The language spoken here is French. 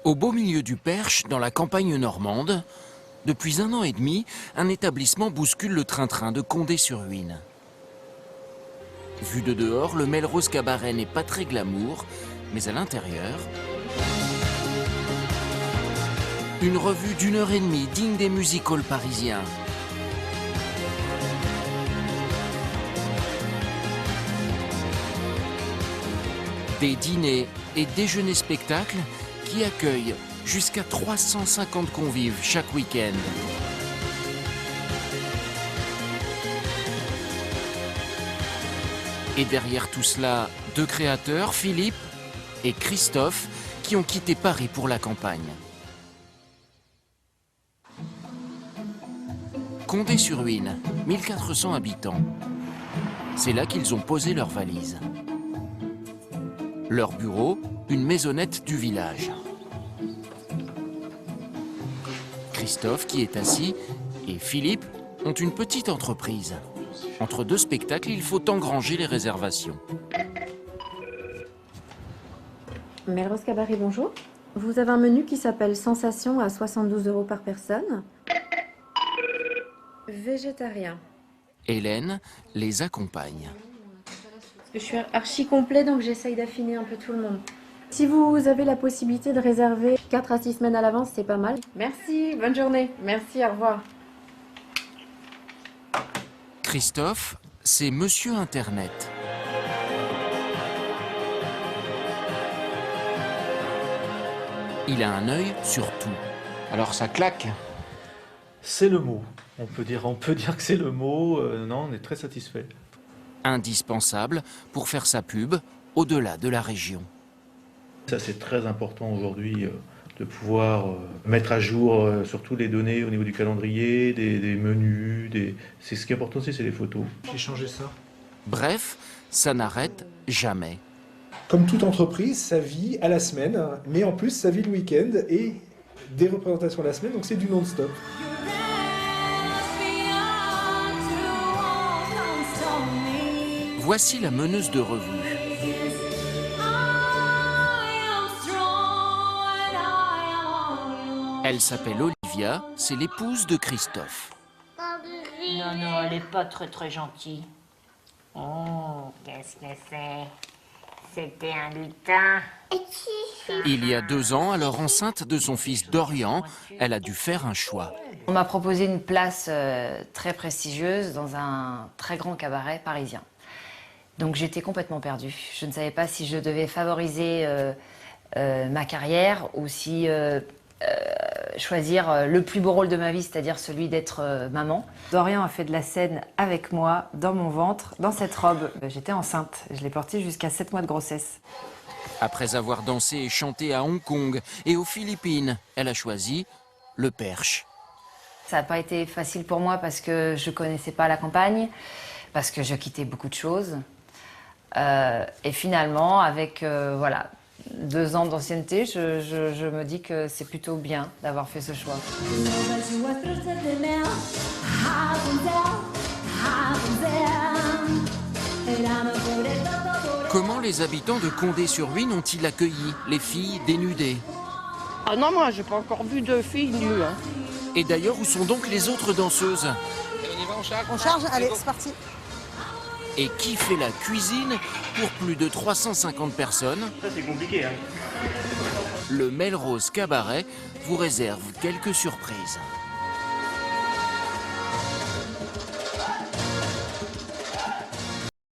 Au beau milieu du Perche, dans la campagne normande, depuis 1 an et demi, un établissement bouscule le train-train de Condé-sur-Huisne. Vu de dehors, le Melrose Cabaret n'est pas très glamour, mais à l'intérieur, une revue d'1h30 digne des music-halls parisiens. Des dîners et déjeuners spectacles qui accueillent jusqu'à 350 convives chaque week-end. Et derrière tout cela, 2 créateurs, Philippe et Christophe, qui ont quitté Paris pour la campagne. Condé-sur-Huisne, 1400 habitants. C'est là qu'ils ont posé leurs valises. Leur bureau, une maisonnette du village. Christophe, qui est assis, et Philippe ont une petite entreprise. Entre 2 spectacles, il faut engranger les réservations. Melrose Cabaret, bonjour. Vous avez un menu qui s'appelle Sensation à 72 € par personne. Végétarien. Hélène les accompagne. Parce que je suis archi complet, donc j'essaye d'affiner un peu tout le monde. Si vous avez la possibilité de réserver 4 à 6 semaines à l'avance, c'est pas mal. Merci, bonne journée. Merci, au revoir. Christophe, c'est Monsieur Internet. Il a un œil sur tout. Alors ça claque. C'est le mot. On peut dire que c'est le mot. Non, on est très satisfait. Indispensable pour faire sa pub au-delà de la région. Ça, c'est très important aujourd'hui de pouvoir mettre à jour surtout les données au niveau du calendrier, des menus. C'est ce qui est important aussi, c'est les photos. J'ai changé ça. Bref, ça n'arrête jamais. Comme toute entreprise, ça vit à la semaine, mais en plus, ça vit le week-end et des représentations la semaine, donc c'est du non-stop. Voici la meneuse de revue. Elle s'appelle Olivia, c'est l'épouse de Christophe. Non, elle est pas très gentille. Oh, qu'est-ce que c'est? C'était un lutin. Il y a 2 ans, alors enceinte de son fils Dorian, elle a dû faire un choix. On m'a proposé une place très prestigieuse dans un très grand cabaret parisien. Donc j'étais complètement perdue. Je ne savais pas si je devais favoriser ma carrière ou si choisir le plus beau rôle de ma vie, c'est-à-dire celui d'être maman. Dorian a fait de la scène avec moi, dans mon ventre, dans cette robe. J'étais enceinte, je l'ai portée jusqu'à 7 mois de grossesse. Après avoir dansé et chanté à Hong Kong et aux Philippines, elle a choisi le Perche. Ça n'a pas été facile pour moi parce que je ne connaissais pas la campagne, parce que je quittais beaucoup de choses. Et finalement, avec 2 ans d'ancienneté, je me dis que c'est plutôt bien d'avoir fait ce choix. Comment les habitants de Condé-sur-Huisne ont-ils accueilli les filles dénudées? Ah non, moi, j'ai pas encore vu de filles nues. Hein. Et d'ailleurs, où sont donc les autres danseuses? On charge, allez, c'est parti. Et qui fait la cuisine pour plus de 350 personnes? Ça, c'est compliqué. Le Melrose Cabaret vous réserve quelques surprises.